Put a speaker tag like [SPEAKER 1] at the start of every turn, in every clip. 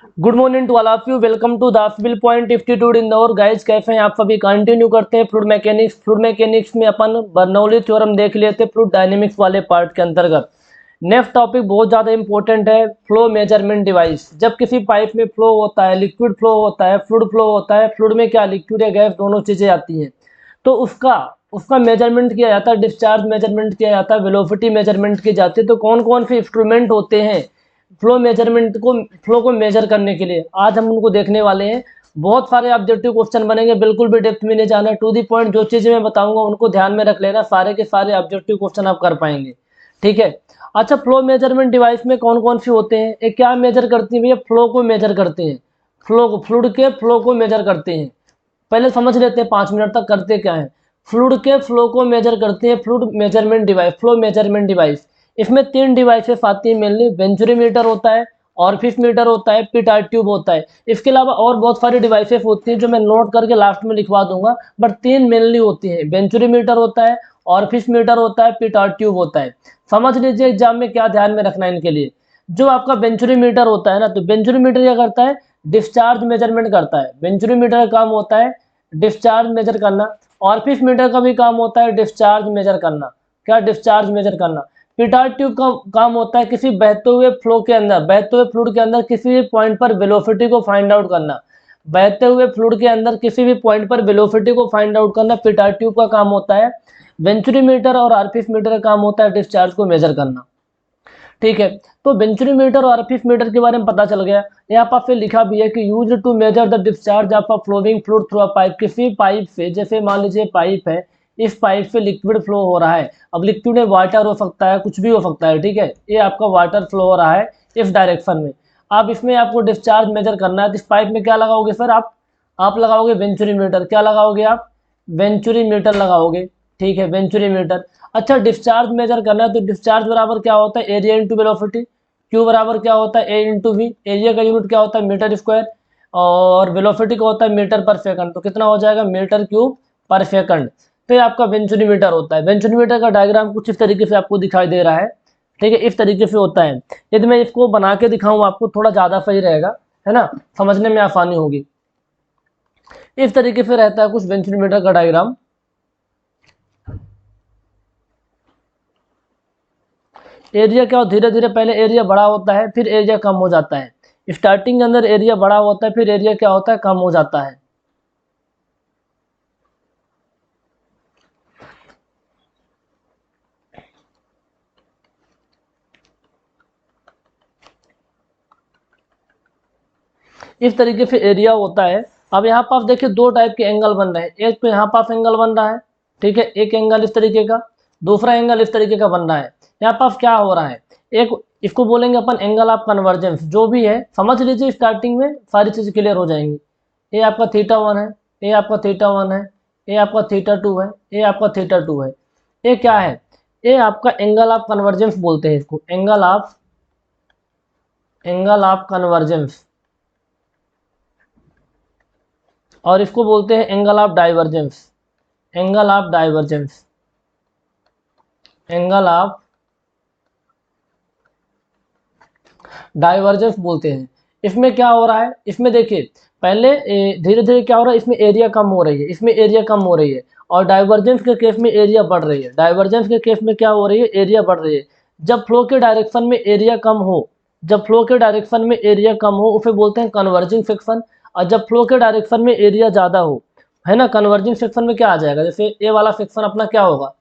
[SPEAKER 1] Good morning to all of you. Welcome to the civil point institute Indore. Guys कैसे हैं आप सभी? Continue करते हैं फ्लूइड मैकेनिक्स। फ्लूइड मैकेनिक्स में अपन बर्नौली थ्योरम देख लेते फ्लूइड डायनेमिक्स वाले पार्ट के अंतर्गत। नेक्स्ट टॉपिक बहुत ज़्यादा इंपॉर्टेंट है, फ्लो मेजरमेंट डिवाइस। जब किसी पाइप में फ्लो होता है, लिक्विड फ्लो होता है, फ्लूइड फ्लो होता है, फ्लूइड में क्या लिक्विड या गैस दोनों चीज़ें आती हैं, तो उसका उसका मेजरमेंट किया जाता है, डिस्चार्ज मेजरमेंट किया जाता है, वेलोसिटी मेजरमेंट की जाती है। तो कौन कौन से इंस्ट्रूमेंट होते हैं फ्लो को मेजर करने के लिए, आज हम उनको देखने वाले हैं। बहुत सारे ऑब्जेक्टिव क्वेश्चन बनेंगे, बिल्कुल भी डेप्थ में नहीं जाना, टू दी पॉइंट। जो चीज़ें मैं बताऊंगा उनको ध्यान में रख लेना, सारे के सारे ऑब्जेक्टिव क्वेश्चन आप कर पाएंगे। ठीक है। अच्छा, फ्लो मेजरमेंट डिवाइस में कौन कौन सी होते हैं? ये क्या मेजर करती है भैया? फ्लो को मेजर करते हैं, फ्लूइड के फ्लो को मेजर करते हैं। पहले समझ लेते हैं 5 मिनट तक करते क्या है। फ्लूइड के फ्लो को मेजर करते हैं fluid measurement device, flow measurement device. इसमें 3 डिवाइसेस आती हैं मेनली। वेंचुरीमीटर होता है, ऑरिफिस मीटर होता है, पिटाइट ट्यूब होता है। इसके अलावा और बहुत सारी डिवाइसेस होती हैं जो मैं नोट करके लास्ट में लिखवा दूंगा, बट 3 मेनली होती हैं। वेंचुरीमीटर होता है, ऑरिफिस मीटर होता है, पिटाइट ट्यूब होता है। समझ लीजिए एग्जाम में क्या ध्यान में रखना है इनके लिए। जो आपका वेंचुरीमीटर होता है ना, तो वेंचुरीमीटर क्या करता है? डिस्चार्ज मेजरमेंट करता है। वेंचुरीमीटर का काम होता है डिस्चार्ज मेजर करना। ऑरिफिस मीटर का भी काम होता है डिस्चार्ज मेजर करना। क्या? डिस्चार्ज मेजर करना। पिटाइट ट्यूब का काम होता है किसी बहते हुए फ्लो के अंदर, बहते हुए फ्लूइड के अंदर किसी भी पॉइंट पर वेलोसिटी को फाइंड आउट करना। बहते हुए फ्लूइड के अंदर किसी भी पॉइंट पर वेलोसिटी को फाइंड आउट करना पिटाइट ट्यूब का काम होता है। वेंचुरीमीटर और ऑरिफिस मीटर का काम होता है डिस्चार्ज को मेजर करना। ठीक है। तो वेंचुरीमीटर और ऑरिफिस मीटर के बारे में पता चल गया। यहाँ पर फिर लिखा भी है कि use to measure the discharge of a flowing fluid through a pipe. किसी पाइप से, जैसे मान लीजिए पाइप है, इस पाइप से लिक्विड फ्लो हो रहा है। अब लिक्विड में वाटर हो सकता है, कुछ भी हो सकता है। ठीक है, ये आपका वाटर फ्लो हो रहा है इस डायरेक्शन में। अब इसमें आपको डिस्चार्ज मेजर करना है, तो इस पाइप में क्या लगाओगे सर? आप लगाओगे वेंचुरीमीटर। क्या लगाओगे आप? वेंचुरीमीटर लगाओगे। ठीक है, वेंचुरीमीटर। अच्छा, डिस्चार्ज मेजर करना है, तो डिस्चार्ज बराबर क्या होता है? Area into velocity. क्यू बराबर क्या होता है? ए इंटू वी। एरिया का यूनिट क्या होता है? Metre square. और वेलोसिटी का होता है मीटर पर सेकंड। तो कितना हो जाएगा? मीटर क्यूब पर सेकंड। तो ये आपका वेंचुरीमीटर होता है। वेंचुरीमीटर का डायग्राम कुछ इस तरीके से आपको दिखाई दे रहा है। ठीक है, इस तरीके से होता है। यदि मैं इसको बना के दिखाऊं आपको, थोड़ा ज़्यादा सही रहेगा, है ना, समझने में आसानी होगी। इस तरीके से रहता है कुछ वेंचुरीमीटर का डायग्राम। एरिया क्या हो, धीरे धीरे पहले एरिया बड़ा होता है, फिर एरिया कम हो जाता है। स्टार्टिंग के अंदर एरिया बड़ा होता है, फिर एरिया क्या होता है? कम हो जाता है। इस तरीके से एरिया होता है। अब यहाँ पर आप देखिए 2 टाइप के एंगल बन रहे हैं। एक तो यहाँ पास एंगल बन रहा है, ठीक है, एक एंगल इस तरीके का, दूसरा एंगल इस तरीके का बन रहा है। यहाँ पास क्या हो रहा है? एक इसको बोलेंगे अपन एंगल ऑफ कन्वर्जेंस। जो भी है समझ लीजिए, स्टार्टिंग में सारी चीज़ क्लियर हो जाएंगी। ये आपका θ1 है, ये आपका θ1 है, ये आपका θ2 है, ये आपका θ2 है। ये क्या है? ये आपका एंगल ऑफ कन्वर्जेंस बोलते हैं इसको, एंगल ऑफ कन्वर्जेंस। और इसको बोलते हैं angle of divergence, angle of divergence, angle of divergence बोलते हैं। इसमें क्या हो रहा है? इसमें देखिए पहले धीरे धीरे क्या हो रहा है, इसमें एरिया कम हो रही है, इसमें एरिया कम हो रही है। और डाइवर्जेंस के केस में एरिया बढ़ रही है। डाइवर्जेंस के केस में क्या हो रही है? एरिया बढ़ रही है। जब फ्लो के डायरेक्शन में एरिया कम हो, जब फ्लो के डायरेक्शन में एरिया कम हो उसे बोलते हैं कन्वर्जिंग सेक्शन। और जब फ्लो के डायरेक्शन में एरिया ज़्यादा हो, है ना, कन्वर्जिंग सेक्शन में क्या आ जाएगा? जैसे ये वाला सेक्शन अपना क्या होगा?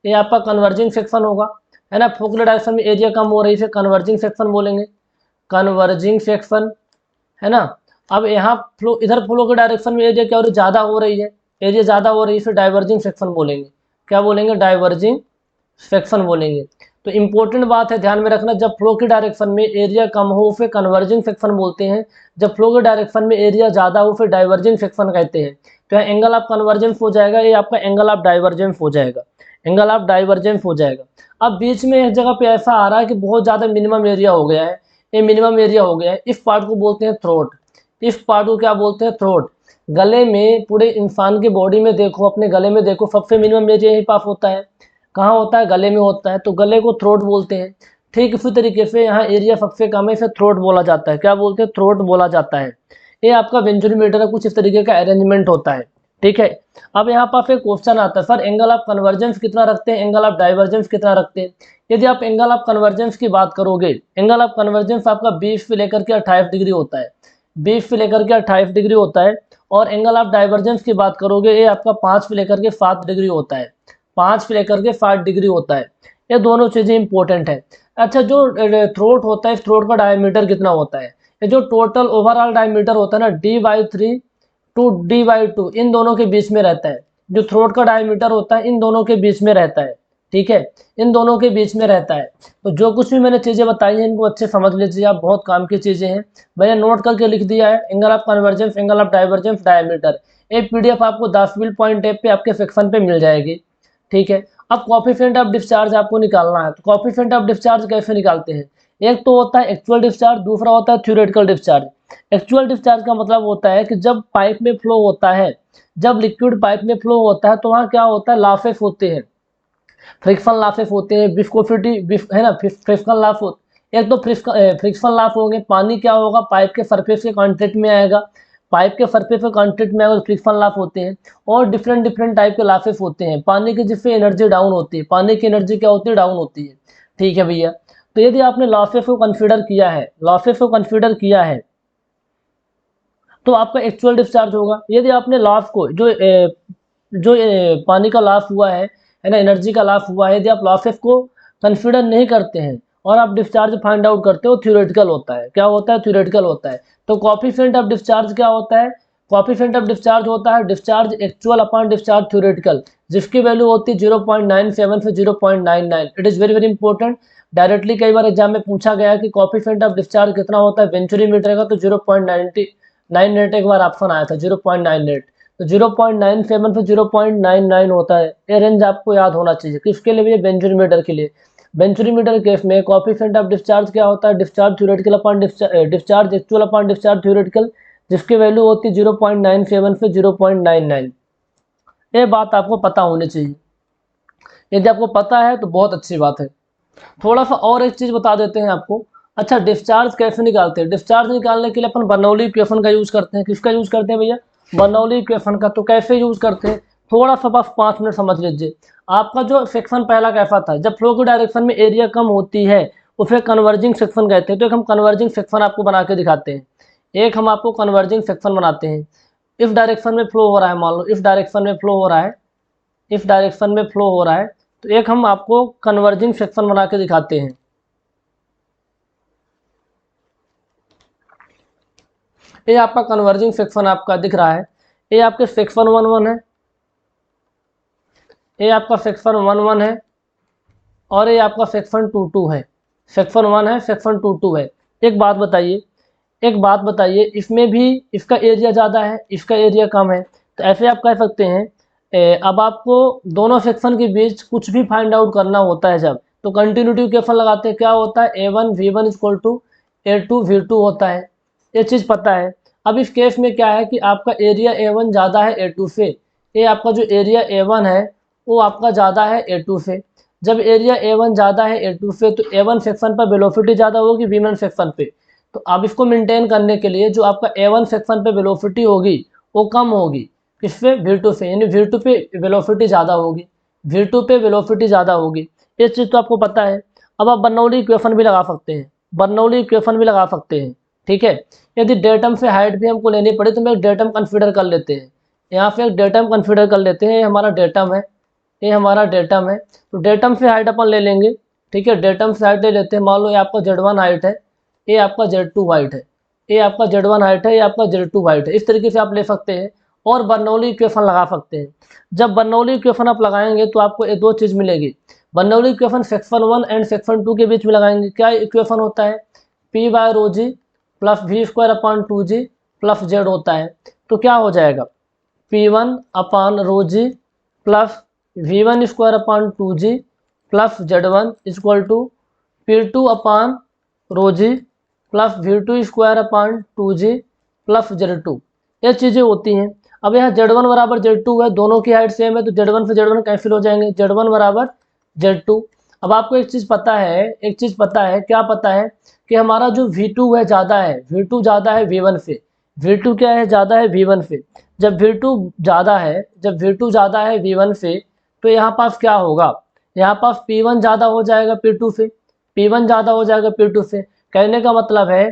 [SPEAKER 1] ये आपका कन्वर्जिंग सेक्शन होगा, है ना। फ्लो के डायरेक्शन में एरिया कम हो रही है, इसे कन्वर्जिंग सेक्शन बोलेंगे, कन्वर्जिंग सेक्शन, है ना। अब यहाँ फ्लो, इधर फ्लो के डायरेक्शन में एरिया क्या हो रही है? ज़्यादा हो रही है, एरिया ज़्यादा हो रही है, इसे डाइवर्जिंग सेक्शन बोलेंगे। क्या बोलेंगे? डाइवर्जिंग सेक्शन बोलेंगे। तो इंपॉर्टेंट बात है, ध्यान में रखना, जब फ्लो की डायरेक्शन में एरिया कम हो फिर कन्वर्जिंग सेक्शन बोलते हैं। जब फ्लो के डायरेक्शन में एरिया ज़्यादा हो फिर डाइवर्जिंग सेक्शन कहते हैं। तो यहाँ एंगल ऑफ कन्वर्जेंस हो जाएगा, ये आपका एंगल ऑफ डाइवर्जेंस हो जाएगा, एंगल ऑफ डाइवर्जेंस हो जाएगा। अब बीच में एक जगह पे ऐसा आ रहा है कि बहुत ज़्यादा मिनिमम एरिया हो गया है, ये मिनिमम एरिया हो गया है, इस पार्ट को बोलते हैं थ्रोट। इस पार्ट को क्या बोलते हैं? थ्रोट। गले में, पूरे इंसान के बॉडी में देखो, अपने गले में देखो, सबसे मिनिमम एरिया यही पास होता है। कहाँ होता है? गले में होता है, तो गले को थ्रोट बोलते हैं। ठीक इसी तरीके से यहाँ एरिया सबसे कम है, इसे थ्रोट बोला जाता है। क्या बोलते हैं? थ्रोट बोला जाता है। ये आपका वेंचुरीमीटर का कुछ इस तरीके का अरेंजमेंट होता है। ठीक है, अब यहाँ पर फिर क्वेश्चन आता है, सर एंगल ऑफ कन्वर्जेंस कितना रखते हैं, एंगल ऑफ डाइवर्जेंस कितना रखते हैं। यदि आप एंगल ऑफ कन्वर्जेंस की बात करोगे, एंगल ऑफ कन्वर्जेंस आपका 20 से लेकर के 28 डिग्री होता है, 20 से लेकर के 28 डिग्री होता है। और एंगल ऑफ डाइवर्जेंस की बात करोगे, ये आपका 5 से लेकर के 7 डिग्री होता है, 5 से लेकर के 7 डिग्री होता है। ये दोनों चीज़ें इंपॉर्टेंट है। अच्छा, जो थ्रोट होता है, इस थ्रोट का डायमीटर कितना होता है, ये जो टोटल ओवरऑल डायमीटर होता है ना, D/3 टू D/2 इन दोनों के बीच में रहता है। जो थ्रोट का डायमीटर होता है इन दोनों के बीच में रहता है। ठीक है, इन दोनों के बीच में रहता है। तो जो कुछ भी मैंने चीज़ें बताई हैं इनको अच्छे समझ लीजिए आप, बहुत काम की चीज़ें हैं। मैंने नोट करके लिख दिया है, angle of convergence, angle of divergence, diameter. एक PDF आपको दासविल पॉइंट ऐप पे आपके सेक्शन पे मिल जाएगी। ठीक है, अब कोएफिशिएंट ऑफ डिस्चार्ज आपको निकालना है। तो कोएफिशिएंट ऑफ डिस्चार्ज कैसे निकालते हैं? एक तो होता है एक्चुअल डिस्चार्ज, दूसरा होता है थ्योरेटिकल डिस्चार्ज। एक्चुअल डिस्चार्ज का मतलब होता है कि जब पाइप में फ्लो होता है, जब लिक्विड पाइप में फ्लो होता है तो वहाँ क्या होता है, लॉसेस होते हैं, फ्रिक्शन लॉसेस होते हैं, विस्कोसिटी है ना, फ्रिक्शन लॉस होते। एक तो फ्रिक्शन लॉस होंगे, पानी क्या होगा, पाइप के सरफेस के कांटेक्ट में आएगा, पाइप के सरफेस के कांटेक्ट में आएगा, फ्रिक्शन लॉस होते हैं। और डिफरेंट डिफरेंट टाइप के लॉसेस होते हैं पानी की, जिससे एनर्जी डाउन होती है, पानी की एनर्जी क्या होती है, डाउन होती है। ठीक है भैया, तो यदि आपने लॉसेस को कंसीडर किया है, लॉसेस को कंसीडर किया है तो आपका एक्चुअल डिस्चार्ज होगा। यदि आपने लॉस को जो पानी का लॉस हुआ है ना, एनर्जी का लॉस हुआ है, यदि आप लॉसेस को कंसीडर नहीं करते हैं और आप डिस्चार्ज फाइंड आउट करते हो, थ्योरेटिकल होता है। क्या होता है? थ्योरेटिकल होता है। तो कोएफिशिएंट ऑफ डिस्चार्ज क्या होता है? कोएफिशिएंट ऑफ डिस्चार्ज होता है discharge actual upon discharge theoretical, जिसकी वैल्यू होती है 0.97 से 0.99। It is very very important. Directly कई बार एग्जाम में पूछा गया कि कोएफिशिएंट ऑफ डिस्चार्ज कितना होता है वेंचुरीमीटर का, तो 0.98 एक बार ऑप्शन आया था, 0.98। तो 0.97 से 0.99 होता है। ये रेंज आपको याद होना चाहिए। किसके लिए? बेंचुरीमीटर के लिए। बेंचुरीमीटर केस में कोएफिशिएंट ऑफ डिस्चार्ज क्या होता है? Discharge theoretical upon discharge actual upon discharge theoretical, जिसकी वैल्यू होती है 0.97 से 0.99। ये बात आपको पता होनी चाहिए। यदि आपको पता है तो बहुत अच्छी बात है। थोड़ा सा और एक चीज़ बता देते हैं आपको। अच्छा, डिस्चार्ज कैसे निकालते हैं? डिस्चार्ज निकालने के लिए अपन बर्नौली इक्वेशन का यूज़ करते हैं। किसका यूज़ करते हैं भैया? बर्नौली इक्वेशन का। तो कैसे यूज़ करते हैं, थोड़ा सा बस 5 मिनट समझ लीजिए। आपका जो सेक्शन पहला कैसा था, जब फ्लो की डायरेक्शन में एरिया कम होती है उसे कन्वर्जिंग सेक्शन कहते हैं। तो एक हम कन्वर्जिंग सेक्शन आपको बना के दिखाते हैं, एक हम आपको कन्वर्जिंग सेक्शन बनाते हैं। इस डायरेक्शन में फ्लो हो रहा है, मान लो इस डायरेक्शन में फ्लो हो रहा है, इस डायरेक्शन में फ्लो हो रहा है, तो एक हम आपको कन्वर्जिंग सेक्शन बना के दिखाते हैं। ये आपका कन्वर्जिंग सेक्शन आपका दिख रहा है। ये आपके सेक्शन 1 है, ये आपका सेक्शन 1 है, और ये आपका सेक्शन 2 है। सेक्शन 1 है, सेक्शन 2 है। एक बात बताइए, एक बात बताइए, इसमें भी इसका एरिया ज़्यादा है, इसका एरिया कम है। तो ऐसे आप कह सकते हैं अब आपको दोनों सेक्शन के बीच कुछ भी फाइंड आउट करना होता है जब, तो कंटिन्यूटी इक्वेशन लगाते हैं। क्या होता है? A1 V1 equal to A2 V2 होता है। ये चीज़ पता है। अब इस केस में क्या है कि आपका एरिया A1 ज़्यादा है A2 से। ये आपका जो एरिया A1 है वो आपका ज़्यादा है A2 से। जब एरिया A1 ज़्यादा है A2 से तो A1 सेक्शन पर वेलोसिटी ज़्यादा होगी V1 सेक्शन पे। तो अब इसको मेंटेन करने के लिए जो आपका A1 सेक्शन पे वेलोसिटी होगी वो कम होगी, किससे? V2 से। यानी V2 पे वेलोसिटी ज़्यादा होगी, V2 पे वेलोसिटी ज़्यादा होगी। ये चीज़ तो आपको पता है। अब आप बर्नौली इक्वेशन भी लगा सकते हैं, बर्नौली इक्वेशन भी लगा सकते हैं। ठीक है, यदि डेटम से हाइट भी हमको लेनी पड़े तो मैं एक डेटम कंसीडर कर लेते हैं। यहाँ पे एक डेटम कंसीडर कर लेते हैं, ये हमारा डेटम है, ये हमारा डेटम है। तो डेटम से हाइट अपन ले लेंगे। ठीक है, डेटम से हाइट ले लेते हैं। मान लो ये आपका Z1 हाइट है, ये आपका Z2 हाइट है, ये आपका Z1 हाइट है, ये आपका Z2 हाइट है। इस तरीके से आप ले सकते हैं और बर्नौली इक्वेशन लगा सकते हैं। जब बर्नौली इक्वेशन आप लगाएंगे तो आपको ये दो चीज़ मिलेगी। Bernoulli equation section 1 and section 2 के बीच में लगाएंगे। क्या इक्वेशन होता है? P/ρg plus V² / 2g plus Z होता है। तो क्या हो जाएगा? P1/ρg plus V1² / 2g plus Z1 equal to P2/ρg plus V2² / 2g plus Z2। ये चीज़ें होती हैं। अब यहाँ Z1 बराबर Z2 है, दोनों की हाइट सेम है तो Z1 से Z1 कैंसिल हो जाएंगे, Z1 बराबर Z2। अब आपको एक चीज़ पता है, क्या पता है कि हमारा जो V2 है ज़्यादा है, V2 ज़्यादा है V1 से। V2 क्या है, ज़्यादा है V1 से। जब V2 ज़्यादा है, V1 से, तो यहाँ पास क्या होगा, यहाँ पास P1 ज़्यादा हो जाएगा P2 से, P1 ज़्यादा हो जाएगा P2 से। कहने का मतलब है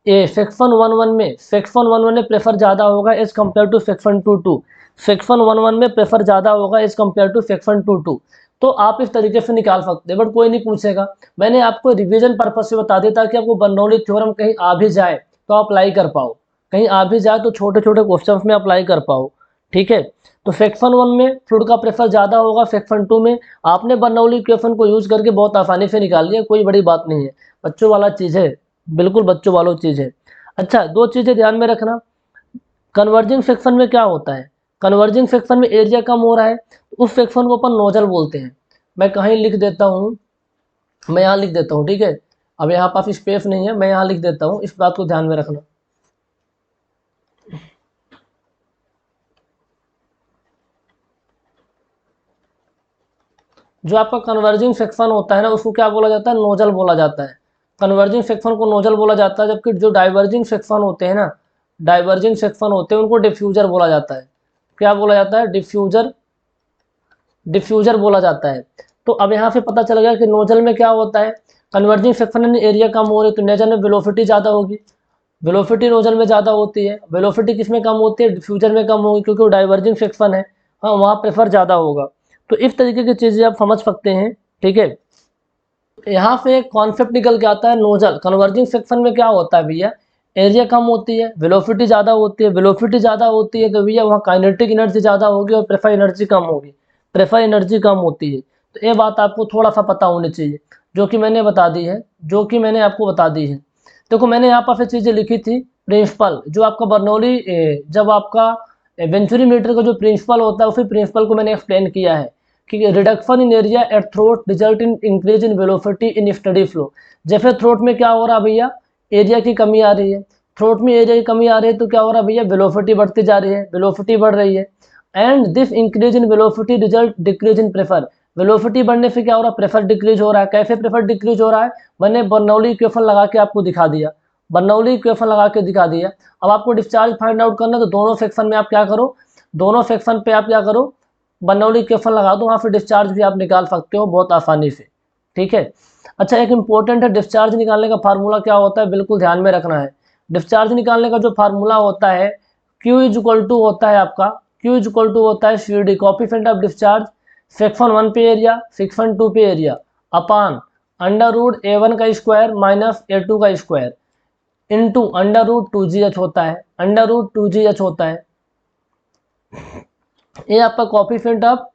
[SPEAKER 1] ये सेक्शन 11 में प्रेफर ज़्यादा होगा as compare to section 22। Section 11 में प्रेफर ज़्यादा होगा एज कम्पेयर टू सेक्शन 22। तो आप इस तरीके से निकाल सकते हैं, बट कोई नहीं पूछेगा। मैंने आपको रिवीजन पर्पज से बता दिया ताकि आपको बर्नौली थ्योरम कहीं आ भी जाए तो अप्लाई कर पाओ, कहीं आ भी जाए तो छोटे छोटे क्वेश्चन में अप्लाई कर पाओ। ठीक है, तो सेक्शन 1 में फ्लूइड का प्रेशर ज़्यादा होगा, सेक्शन 2 में आपने बर्नौली इक्वेशन को यूज़ करके बहुत आसानी से निकाल लिया, कोई बड़ी बात नहीं है, बच्चों वाला चीज़ है, बिल्कुल बच्चों वालों चीज़ है। अच्छा, दो चीज़ें ध्यान में रखना, कन्वर्जिंग सेक्शन में क्या होता है, कन्वर्जिंग सेक्शन में एरिया कम हो रहा है, उस सेक्शन को अपन नोजल बोलते हैं। मैं कहीं लिख देता हूँ, मैं यहाँ लिख देता हूँ, ठीक है। अब यहाँ पास स्पेस नहीं है, मैं यहाँ लिख देता हूँ, इस बात को ध्यान में रखना। जो आपका कन्वर्जिंग सेक्शन होता है ना, उसको क्या बोला जाता है, नोजल बोला जाता है। कन्वर्जिंग सेक्शन को नोजल बोला जाता है, जबकि जो डाइवर्जिंग सेक्शन होते हैं ना, डाइवर्जिंग सेक्शन होते हैं उनको डिफ्यूजर बोला जाता है। क्या बोला जाता है, डिफ्यूजर, डिफ्यूजर बोला जाता है। तो अब यहाँ से पता चल गया कि नोजल में क्या होता है, कन्वर्जिंग सेक्शन में एरिया कम हो रही है तो नोजल में वेलोसिटी ज़्यादा होगी, वेलोसिटी नोजल में ज़्यादा होती है, वेलोसिटी किस में कम होती है, डिफ्यूजर में कम होगी, क्योंकि वो डाइवर्जिंग सेक्शन है, हाँ वहाँ प्रेफर ज़्यादा होगा। तो इस तरीके की चीज़ें आप समझ सकते हैं, ठीक है। यहाँ से एक कॉन्सेप्ट निकल के आता है, नोजल कन्वर्जिंग सेक्शन में क्या होता है भैया, एरिया कम होती है, वेलोसिटी ज़्यादा होती है, वेलोसिटी ज़्यादा होती है तो भैया वहाँ काइनेटिक एनर्जी ज़्यादा होगी और प्रेफर एनर्जी कम होगी, प्रेफर एनर्जी कम होती है। तो ये बात आपको थोड़ा सा पता होनी चाहिए, जो कि मैंने बता दी है, जो कि मैंने आपको बता दी है। देखो मैंने यहाँ पर फिर चीज़ें लिखी थी, प्रिंसिपल जो आपका बर्नौली, जब आपका वेंचुरी मीटर का जो प्रिंसिपल होता है उसी प्रिंसिपल को मैंने एक्सप्लेन किया है कि reduction in area at throat result in increase in velocity in steady flow. जैसे थ्रोट में क्या हो रहा है भैया, एरिया की कमी आ रही है, थ्रोट में एरिया की कमी आ रही है तो क्या हो रहा है भैया, वेलोसिटी बढ़ती जा रही है, वेलोसिटी बढ़ रही है। And this increase in velocity result decrease in prefer, velocity बढ़ने से क्या हो रहा है, प्रेफर डिक्रीज हो रहा है। कैसे प्रेफर डिक्रीज हो रहा है, मैंने बर्नौली इक्वेशन लगा के आपको दिखा दिया, बर्नौली इक्वेशन लगा के दिखा दिया। अब आपको डिस्चार्ज फाइंड आउट करना है तो दोनों सेक्शन में आप क्या करो, दोनों सेक्शन पे आप क्या करो, बर्नौली इक्वेशन लगा दो, वहाँ फिर डिस्चार्ज भी आप निकाल सकते हो बहुत आसानी से, ठीक है। अच्छा एक इंपॉर्टेंट है, डिस्चार्ज निकालने का फार्मूला क्या होता है, बिल्कुल ध्यान में रखना है। डिस्चार्ज निकालने का जो फार्मूला होता है, Q इज इक्वल टू होता है आपका, Q इज इक्वल टू होता है CD coefficient of discharge, section 1 पे एरिया, सेक्शन 2 पे area, upon under root A1 का स्क्वायर माइनस A2 का square into under root 2GH होता है, अंडर रूट 2GH होता है। ये आपका कोएफिशिएंट ऑफ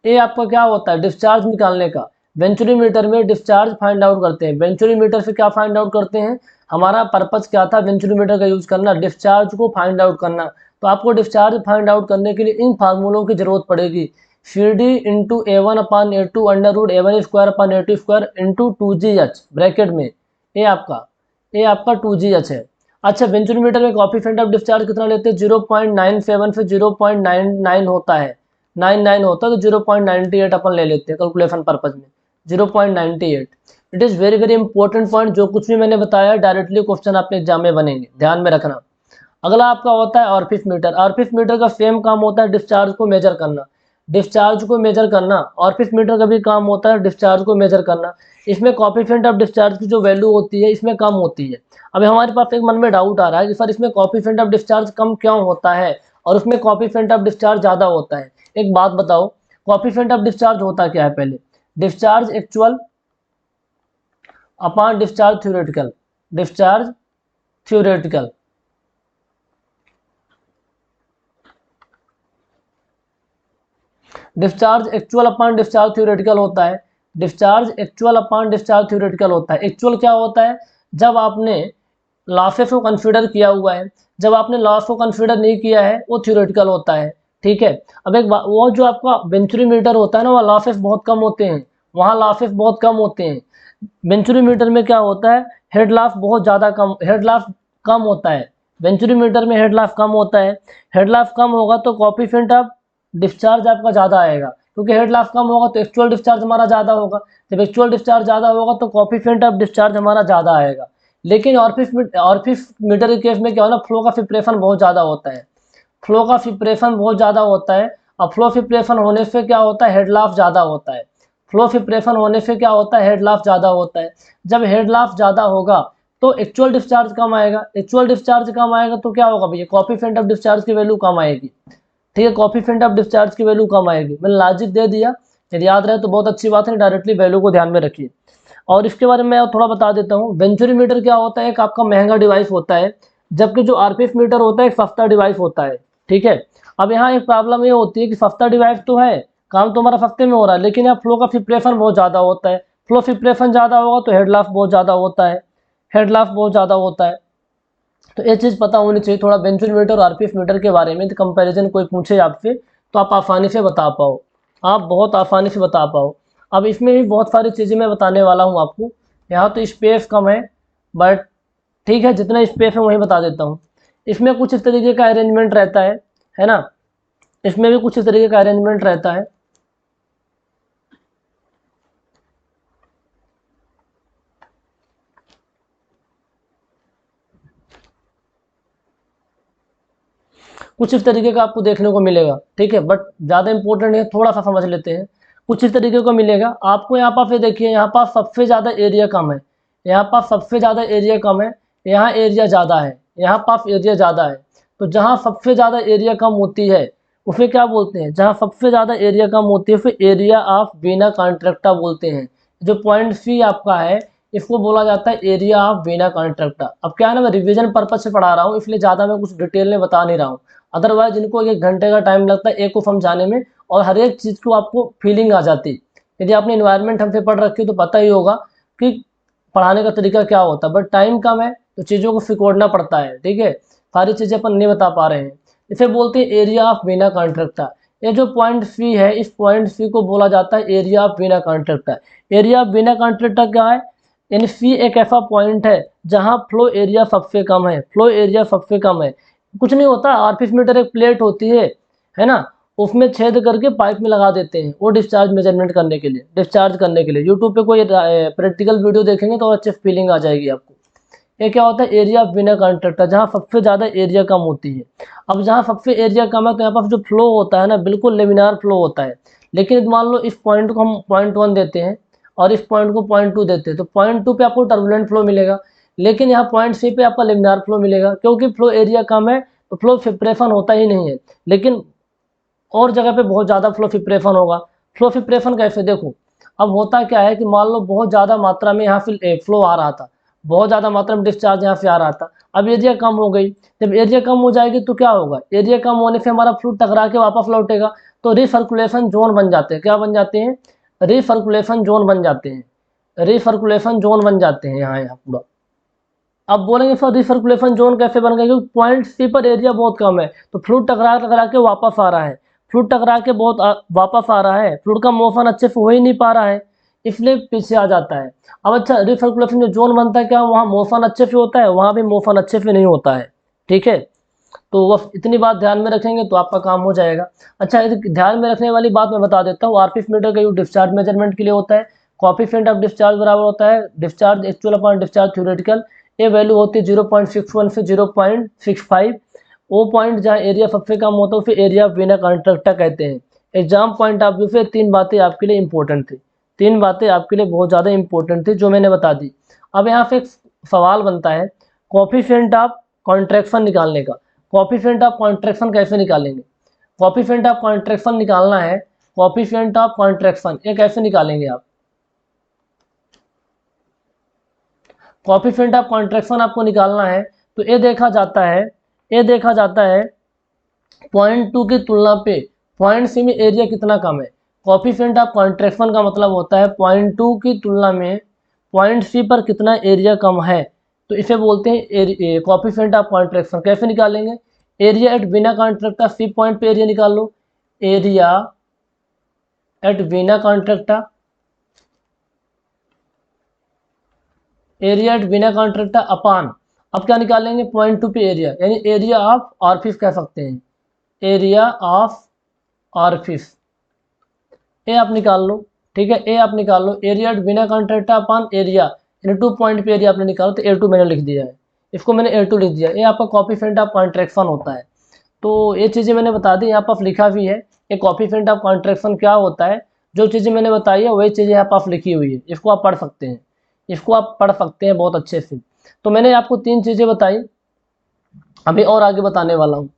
[SPEAKER 1] ये आपका क्या होता है, डिस्चार्ज निकालने का। वेंचुरी मीटर में डिस्चार्ज फाइंड आउट करते हैं, वेंचुरी मीटर से क्या फाइंड आउट करते हैं, हमारा पर्पस क्या था वेंचुरी मीटर का यूज करना, डिस्चार्ज को फाइंड आउट करना। तो आपको डिस्चार्ज फाइंड आउट करने के लिए इन फार्मूलों की जरूरत पड़ेगी, CD into A1 upon A2 under root A1 square upon A2 square into 2GH bracket में, ये आपका 2GH है। अच्छा वेंचुरी मीटर में कोएफिशिएंट ऑफ डिस्चार्ज कितना लेते हैं, 0.97 से 0.99 होता है, 99 होता है तो 0.98 अपन ले लेते हैं कैलकुलेशन पर्पज में, 0.98। It is very very important point, जो कुछ भी मैंने बताया डायरेक्टली क्वेश्चन आपके एग्जाम में बनेंगे, ध्यान में रखना। अगला आपका होता है ऑर्फिस मीटर। ऑर्फिस मीटर का सेम काम होता है डिस्चार्ज को मेजर करना, डिस्चार्ज को मेजर करना। ऑर्फिस मीटर का भी काम होता है डिस्चार्ज को मेजर करना। इसमें कोएफिशिएंट ऑफ डिस्चार्ज की जो वैल्यू होती है इसमें कम होती है। अभी हमारे पास एक मन में डाउट आ रहा है कि सर इसमें कोएफिशिएंट ऑफ डिस्चार्ज कम क्यों होता है और उसमें कोएफिशिएंट ऑफ डिस्चार्ज ज़्यादा होता है। एक बात बताओ, कोएफिशिएंट ऑफ डिस्चार्ज होता क्या है, पहले discharge actual upon discharge theoretical, discharge theoretical. Discharge actual upon discharge theoretical होता है, discharge actual upon discharge theoretical होता है। एक्चुअल क्या होता है, जब आपने लॉसेस को कंसीडर किया हुआ है, जब आपने लॉस को कंसीडर नहीं किया है वो थ्योरेटिकल होता है, ठीक है। अब एक वो जो आपका वेंचुरी मीटर होता है ना, वहाँ लॉसेस बहुत कम होते हैं, वहाँ लॉसेस बहुत कम होते हैं। वेंचुरी मीटर में क्या होता है, हेड लॉस बहुत ज़्यादा कम, हेड लॉस कम होता है, वेंचुरी मीटर में हेड लॉस कम होता है। हेड लॉस कम होगा तो कोएफिशिएंट ऑफ डिस्चार्ज आपका ज़्यादा आएगा, क्योंकि हेड लाफ कम होगा तो एक्चुअल डिस्चार्ज हमारा ज़्यादा होगा। जब एक्चुअल डिस्चार्ज ज़्यादा होगा तो कोएफिशिएंट ऑफ डिस्चार्ज हमारा ज़्यादा आएगा। लेकिन ऑरिफिस मीटर के केस में क्या होना, फ्लो का फिप्रेशन बहुत ज़्यादा होता है। फ्लो का फिप्रेशन बहुत ज़्यादा होता है। और फ्लो फिप्रेशन होने से क्या होता है, हेड लाफ ज़्यादा होता है। फ्लो फिप्रेशन होने से क्या होता है, हेड लाफ ज़्यादा होता है। जब हेड लाफ ज़्यादा होगा तो एक्चुअल डिस्चार्ज कम आएगा। एक्चुअल डिस्चार्ज कम आएगा तो क्या होगा भैया, कोएफिशिएंट ऑफ डिस्चार्ज की वैल्यू कम आएगी। ठीक है, कोएफिशिएंट ऑफ डिस्चार्ज की वैल्यू कम आएगी। मैंने लॉजिक दे दिया, यदि याद रहे तो बहुत अच्छी बात है, डायरेक्टली वैल्यू को ध्यान में रखिए। और इसके बारे में मैं थोड़ा बता देता हूँ। वेंचुरीमीटर क्या होता है, एक आपका महंगा डिवाइस होता है, जबकि जो आरपीएफ मीटर होता है एक सस्ता डिवाइस होता है। ठीक है, अब यहाँ एक प्रॉब्लम ये होती है कि सस्ता डिवाइस तो है, काम तो हमारा सस्ते में हो रहा है, लेकिन यहाँ फ्लो का फिप्रेशन बहुत ज़्यादा होता है। फ्लो फिप्रेशन ज़्यादा होगा तो हेड लाफ बहुत ज़्यादा होता है, हेड लाफ बहुत ज़्यादा होता है। तो ये चीज़ पता होनी चाहिए थोड़ा वेंचुरीमीटर और आरपीएफ मीटर के बारे में। कंपैरिजन कोई पूछे आपसे तो आप आसानी से बता पाओ, आप बहुत आसानी से बता पाओ। अब इसमें भी बहुत सारी चीज़ें मैं बताने वाला हूँ आपको। यहाँ तो स्पेस कम है, बट ठीक है, जितना स्पेस है वही बता देता हूँ। इसमें कुछ इस तरीके का अरेंजमेंट रहता है ना, इसमें भी कुछ इस तरीके का अरेंजमेंट रहता है। कुछ इस तरीके का आपको देखने को मिलेगा। ठीक है, बट ज़्यादा इंपॉर्टेंट है, थोड़ा सा समझ लेते हैं। कुछ इस तरीके को मिलेगा आपको। यहाँ पर फिर देखिए, यहाँ पर सबसे ज़्यादा एरिया कम है, यहाँ पर सबसे ज़्यादा एरिया कम है, यहाँ एरिया ज़्यादा है, यहाँ पास एरिया ज़्यादा है। तो जहाँ सबसे ज़्यादा एरिया कम होती है उसे क्या बोलते हैं, जहाँ सबसे ज़्यादा एरिया कम होती है फिर एरिया ऑफ वेना कॉन्ट्रैक्टा बोलते हैं। जो पॉइंट सी आपका है इसको बोला जाता है एरिया ऑफ वेना कॉन्ट्रैक्टा। अब क्या है ना, मैं रिवीजन पर्पज से पढ़ा रहा हूँ, इसलिए ज़्यादा मैं कुछ डिटेल में बता नहीं रहा हूँ। अदरवाइज इनको 1 घंटे का टाइम लगता है एक को समझाने में, और हर एक चीज़ को आपको फीलिंग आ जाती। यदि आपने इन्वायरमेंट हमसे पढ़ रखी तो पता ही होगा कि पढ़ाने का तरीका क्या होता है, बट टाइम कम है तो चीज़ों को सिकोड़ना पड़ता है। ठीक है, सारी चीज़ें अपन नहीं बता पा रहे हैं। इसे बोलते हैं एरिया ऑफ वेना कॉन्ट्रैक्टा। ये जो पॉइंट सी है, इस पॉइंट सी को बोला जाता है area of vena contracta. Area of vena contracta क्या है, यानी सी एक ऐसा पॉइंट है जहाँ फ्लो एरिया सबसे कम है, फ्लो एरिया सबसे कम है। कुछ नहीं होता, आरपीएफ मीटर एक प्लेट होती है ना, उसमें छेद करके पाइप में लगा देते हैं वो डिस्चार्ज मेजरमेंट करने के लिए, डिस्चार्ज करने के लिए। यूट्यूब पे कोई प्रैक्टिकल वीडियो देखेंगे तो अच्छे फीलिंग आ जाएगी आपको। ये क्या होता है, एरिया ऑफ वेना कॉन्ट्रैक्टा, जहाँ सबसे ज़्यादा एरिया कम होती है। अब जहाँ सबसे एरिया कम है तो यहाँ पर जो फ्लो होता है ना, बिल्कुल लेमिनार फ्लो होता है। लेकिन मान लो इस पॉइंट को हम पॉइंट 1 देते हैं और इस पॉइंट को पॉइंट 2 देते हैं, तो पॉइंट 2 पे आपको टर्बुलेंट फ्लो मिलेगा, लेकिन यहाँ पॉइंट सी पे आपका लेमिनार फ्लो मिलेगा। क्योंकि फ्लो एरिया कम है तो फ्लो फिप्रेशन होता ही नहीं है, लेकिन और जगह पे बहुत ज़्यादा फ्लो फिप्रेशन होगा। फ्लो फिप्रेशन कैसे, देखो अब होता क्या है कि मान लो बहुत ज़्यादा मात्रा में यहाँ से फ्लो आ रहा था, बहुत ज़्यादा मात्रा में डिस्चार्ज यहाँ से आ रहा था। अब एरिया कम हो गई, जब एरिया कम हो जाएगी तो क्या होगा, एरिया कम होने से हमारा फ्लूइड टकरा के वापस लौटेगा, तो रिसर्कुलेशन जोन बन जाते हैं। क्या बन जाते हैं, रिसर्कुलेशन जोन बन जाते हैं, रिसर्कुलेशन जोन बन जाते हैं यहाँ पूरा। अब बोलेंगे सर रिसर्कुलेशन जोन कैसे बन गया, क्योंकि पॉइंट सी पर एरिया बहुत कम है तो फ्लूइड टकरा टकरा के वापस आ रहा है, फ्लूइड टकरा के वापस आ रहा है, फ्लूइड का मोशन अच्छे से हो ही नहीं पा रहा है, इसलिए पीछे आ जाता है। अब अच्छा, रिसर्कुलेशन जो जोन बनता है क्या वहाँ मोशन अच्छे से होता है, वहाँ भी मोशन अच्छे से नहीं होता है। ठीक है, तो बस इतनी बात ध्यान में रखेंगे तो आपका काम हो जाएगा। अच्छा, ध्यान में रखने वाली बात मैं बता देता हूँ, आरपीएफ मीटर का यूज डिस्चार्ज मेजरमेंट के लिए होता है। कोएफिशिएंट ऑफ डिस्चार्ज बराबर होता है discharge actual upon discharge theoretical. ये वैल्यू होती है 0.61 से 0.65। वो पॉइंट जहाँ एरिया सबसे कम होता है उसे एरिया ऑफ वेना कॉन्ट्रैक्टा कहते हैं। एग्जाम पॉइंट ऑफ व्यू से 3 बातें आपके लिए इंपॉर्टेंट थी, 3 बातें आपके लिए बहुत ज़्यादा इंपॉर्टेंट थी जो मैंने बता दी। अब यहाँ से एक सवाल बनता है कोएफिशिएंट ऑफ कॉन्ट्रैक्शन निकालने का। कोएफिशिएंट ऑफ कॉन्ट्रैक्शन कैसे निकालेंगे, कोएफिशिएंट ऑफ कॉन्ट्रैक्शन निकालना है, कोएफिशिएंट ऑफ कॉन्ट्रैक्शन ये कैसे निकालेंगे आप, कोएफिशिएंट ऑफ कॉन्ट्रैक्शन आपको निकालना है तो ये देखा जाता है, ये देखा जाता है पॉइंट 2 की तुलना पे पॉइंट सी में एरिया कितना कम है। कोएफिशिएंट ऑफ कॉन्ट्रैक्शन का मतलब होता है पॉइंट 2 की तुलना में पॉइंट सी पर कितना एरिया कम है, तो इसे बोलते हैं कोएफिशिएंट ऑफ कॉन्ट्रैक्शन। कैसे निकालेंगे, एरिया एट बिना कॉन्ट्रैक्टा, सी पॉइंट पे एरिया निकाल लो, एरिया एट बिना कॉन्ट्रैक्टा, एरिया एट बिना कॉन्ट्रैक्टा अपान, अब क्या निकालेंगे पॉइंट 2 पे एरिया, यानी एरिया ऑफ ऑरिफिस कह सकते हैं, एरिया ऑफ ऑरिफिस। ए आप निकाल लो, ठीक है, ए आप निकाल लो, एरिया बिना कॉन्ट्रैक्टा अपॉन एरिया यानी 2 पॉइंट पे एरिया आपने निकाला तो A2 मैंने लिख दिया है, इसको मैंने A2 लिख दिया। ये आपका कोएफिशिएंट ऑफ कॉन्ट्रैक्शन होता है। तो ये चीज़ें मैंने बता दी, यहाँ पर लिखा भी है कि कोएफिशिएंट ऑफ कॉन्ट्रैक्शन क्या होता है। जो चीज़ें मैंने बताई है वही चीज़ें यहाँ पर लिखी हुई है, इसको आप पढ़ सकते हैं, इसको आप पढ़ सकते हैं बहुत अच्छे से। तो मैंने आपको 3 चीज़ें बताई, अभी और आगे बताने वाला हूँ।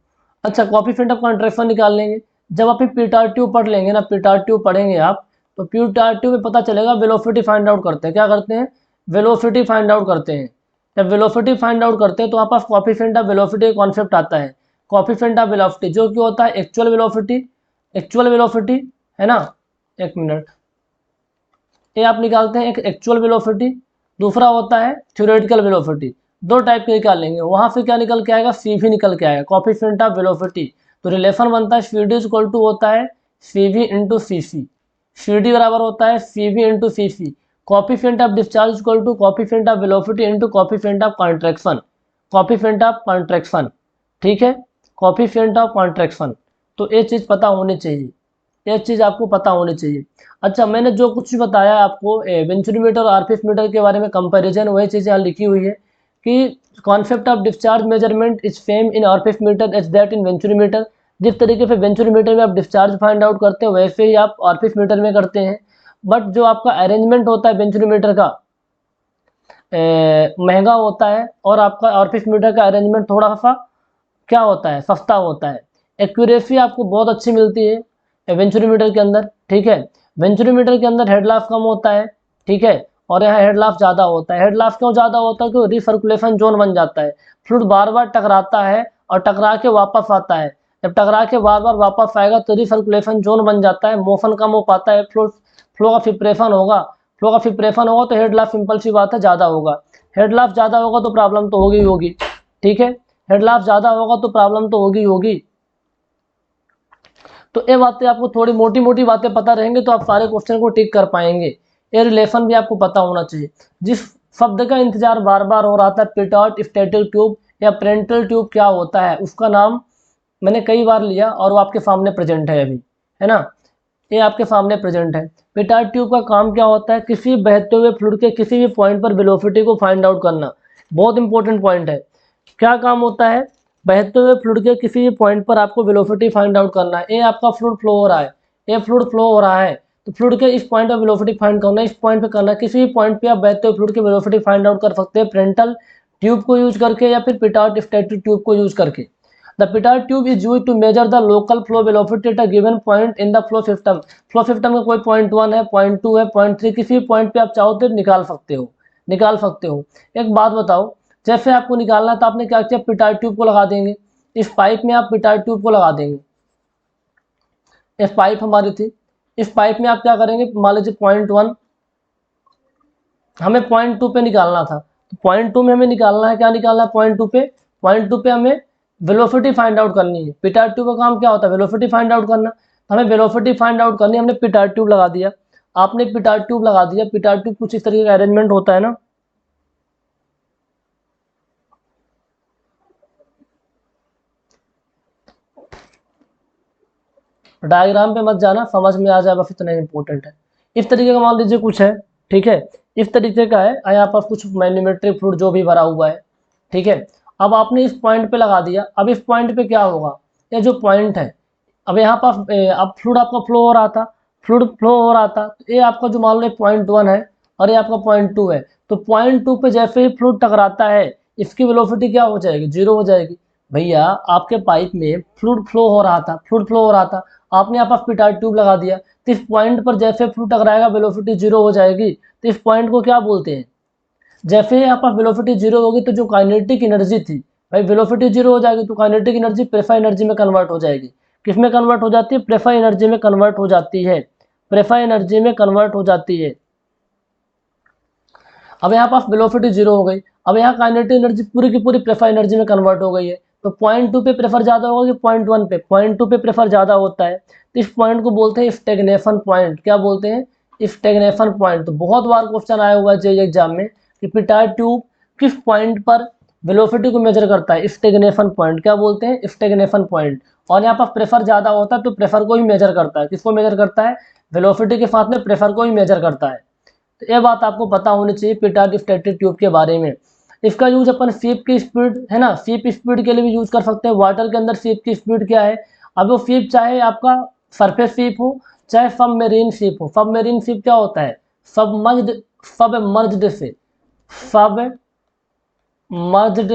[SPEAKER 1] अच्छा, कोएफिशिएंट ऑफ कॉन्ट्रैक्शन निकाल लेंगे। जब आप पीटार ट्यूब पढ़ लेंगे ना, पीटार ट्यूब पढ़ेंगे आप, तो पीटार ट्यूब में पता चलेगा वेलोसिटी फाइंड आउट करते हैं। क्या करते हैं? वेलोसिटी फाइंड आउट करते हैं। जब वेलोसिटी फाइंड आउट करते हैं तो आप कोएफिशिएंट ऑफ वेलोसिटी का कॉन्सेप्ट आता है। कोएफिशिएंट ऑफ वेलोसिटी जो कि होता है एक्चुअल वेलोसिटी, एक्चुअल वेलोसिटी है ना, एक मिनट, ये आप निकालते हैं एक एक्चुअल वेलोसिटी, दूसरा होता है थ्योरेटिकल वेलोसिटी। दो टाइप के निकाल लेंगे, वहां से क्या निकल के आएगा? CV निकल के आएगा, कोएफिशिएंट ऑफ वेलोसिटी। तो रिलेशन बनता है CD इक्वल टू होता है CV इंटू CC, CD बराबर होता है CV into CC। Coefficient of discharge equal to coefficient of velocity into coefficient of contraction, coefficient of contraction, ठीक है, कोएफिशिएंट ऑफ कॉन्ट्रैक्शन। तो ये चीज़ पता होनी चाहिए, ये चीज़ आपको पता होनी चाहिए। अच्छा, मैंने जो कुछ भी बताया आपको वेंचुरीमीटर और आरपीएफ मीटर के बारे में कंपैरिजन, वही चीज़ें यहाँ लिखी हुई है कि concept of discharge measurement is same in RPF meter as that in venturimeter. जिस तरीके से वेंचुरीमीटर में आप डिस्चार्ज फाइंड आउट करते हैं वैसे ही आप आरपीएफ मीटर में करते हैं, बट जो आपका अरेंजमेंट होता है वेंचुरीमीटर का महंगा होता है और आपका आरपीएफ मीटर का अरेंजमेंट थोड़ा सा क्या होता है? सस्ता होता है। एक्यूरेसी आपको बहुत अच्छी मिलती है वेंचुरीमीटर के अंदर, ठीक है। वेंचुरीमीटर के अंदर हेड लाफ कम होता है, ठीक है, और यहाँ हेड लाफ ज़्यादा होता है। हेड लाफ क्यों ज़्यादा होता है? क्योंकि रिसर्कुलेशन जोन बन जाता है, फ्लूइड बार बार टकराता है और टकरा के वापस आता है। जब टकरा के बार बार वापस आएगा तो रिसर्कुलेशन जोन बन जाता है, मोशन कम हो पाता है, फ्लो का फिप्रेशन होगा, फ्लो का फिप्रेशन होगा तो हेड लाफ सिंपल सी बात है ज़्यादा होगा। हेड लाफ ज़्यादा होगा तो प्रॉब्लम तो होगी होगी, ठीक है, हेड लाफ ज़्यादा होगा तो प्रॉब्लम तो होगी होगी। तो ये बातें आपको थोड़ी मोटी मोटी बातें पता रहेंगे तो आप सारे क्वेश्चन को टिक कर पाएंगे। ये रिलेशन भी आपको पता होना चाहिए। जिस शब्द का इंतजार बार बार हो रहा था, पिटॉट स्टैटिक ट्यूब या पेरेंटल ट्यूब क्या होता है, उसका नाम मैंने कई बार लिया और वो आपके सामने प्रेजेंट है अभी, है ना, ये आपके सामने प्रेजेंट है। पिटॉट ट्यूब का काम क्या होता है? किसी बहते हुए फ्लूइड के किसी भी पॉइंट पर वेलोसिटी को फाइंड आउट करना, बहुत इंपॉर्टेंट पॉइंट है। क्या काम होता है? बहते हुए फ्लूइड के किसी भी पॉइंट पर आपको वेलोसिटी फाइंड आउट करना है। ये आपका फ्लूइड फ्लो हो रहा है, ये फ्लूइड फ्लो हो रहा है, तो फ्लूइड के इस पॉइंट पर वेलोसिटी फाइंड करना है, इस पॉइंट पे करना है। किसी भी पॉइंट पे आप बहते हुए फ्लूइड की वेलोसिटी फाइंड आउट कर सकते हैं पेरेंटल ट्यूब को यूज करके या फिर पिटॉट स्टैटिक ट्यूब को यूज करके। The pitot tube is used to measure the local flow velocity at a given point in the flow system. Flow system का कोई पॉइंट 1 है, पॉइंट 2 है, पॉइंट 3, किसी भी पॉइंट पे आप चाहो तो निकाल सकते हो, निकाल सकते हो। एक बात बताओ, जैसे आपको निकालना है तो आपने क्या किया? पिटॉट ट्यूब को लगा देंगे, इस पाइप में आप पिटॉट ट्यूब को लगा देंगे। इस पाइप हमारी थी, इस पाइप में आप क्या करेंगे? मान लीजिए पॉइंट 1, हमें पॉइंट 2 पे निकालना था, तो पॉइंट 2 में हमें निकालना है, क्या निकालना है? पॉइंट 2 पे, पॉइंट 2 पे हमें वेलोसिटी फाइंड आउट करनी है। पिटॉट ट्यूब का काम क्या होता है? वेलोसिटी फाइंड आउट करना। तो हमें वेलोसिटी फाइंड आउट करनी है, हमने पिटॉट ट्यूब लगा दिया, आपने पिटॉट ट्यूब लगा दिया। पिटॉट ट्यूब कुछ इस तरीके का अरेंजमेंट होता है ना, डायग्राम पे मत जाना, समझ में आ जाए बस इतना इंपॉर्टेंट है। इस तरीके का मान लीजिए कुछ है, ठीक है, इस तरीके का है, यहाँ पास कुछ मैग्नेमेट्रिक फ्लूइड जो भी भरा हुआ है, ठीक है। अब आपने इस पॉइंट पे लगा दिया, अब इस पॉइंट पे क्या होगा? ये जो पॉइंट है, अब यहाँ पास अब फ्लूइड आपका फ्लो हो रहा था, फ्लूइड फ्लो हो रहा था, तो ये आपका जो मान लो पॉइंट 1 है और ये आपका पॉइंट 2 है, तो पॉइंट 2 पे जैसे ही फ्लूइड टकराता है इसकी वेलोसिटी क्या हो जाएगी? 0 हो जाएगी। भैया आपके पाइप में फ्लूइड फ्लो हो रहा था, फ्लूइड फ्लो हो रहा था, आपने यहाँ पर पिटॉट ट्यूब लगा दिया, तो इस पॉइंट पर जैसे फ्लूइड टकराएगा वेलोसिटी 0 हो जाएगी। तो इस पॉइंट को क्या बोलते हैं? जैसे ही यहाँ पर वेलोसिटी 0 होगी तो जो काइनेटिक एनर्जी थी, भाई वेलोसिटी 0 हो जाएगी तो काइनेटिक एनर्जी प्रेफर एनर्जी में कन्वर्ट हो जाएगी। किस में कन्वर्ट हो जाती है? प्रेफर एनर्जी में कन्वर्ट हो जाती है, प्रेफर एनर्जी में कन्वर्ट हो जाती है। अब यहाँ पास वेलोसिटी 0 हो गई, अब यहाँ काइनेटिक एनर्जी पूरी की पूरी प्रेफर एनर्जी में कन्वर्ट हो गई है। तो पॉइंट 2 पे प्रेफर ज़्यादा होगा कि पॉइंट 1 पे? पॉइंट 2 पे प्रेफर ज़्यादा होता है, तो इस पॉइंट को बोलते हैं स्टेग्नेशन पॉइंट। क्या बोलते हैं? Stagnation point. तो बहुत बार क्वेश्चन आया हुआ है जेईई एग्जाम में कि पिटॉट ट्यूब किस पॉइंट पर वेलोसिटी को मेजर करता है? Stagnation point. क्या बोलते हैं? Stagnation point. और यहाँ पर प्रेफर ज़्यादा होता है तो प्रेफर को ही मेजर करता है। किसको मेजर करता है? वेलोसिटी के साथ में प्रेशर को ही मेजर करता है। तो ये बात आपको पता होनी चाहिए पिटार्ड स्टैटिक ट्यूब के बारे में। इसका यूज अपन शिप की स्पीड है ना, शिप स्पीड के लिए भी यूज कर सकते हैं। वाटर के अंदर शिप की स्पीड क्या है, अब वो शिप चाहे आपका सरफेस शिप हो चाहे सबमरीन शिप हो। सबमरीन शिप क्या होता है, सबमर्ज्ड से, सबमर्ज्ड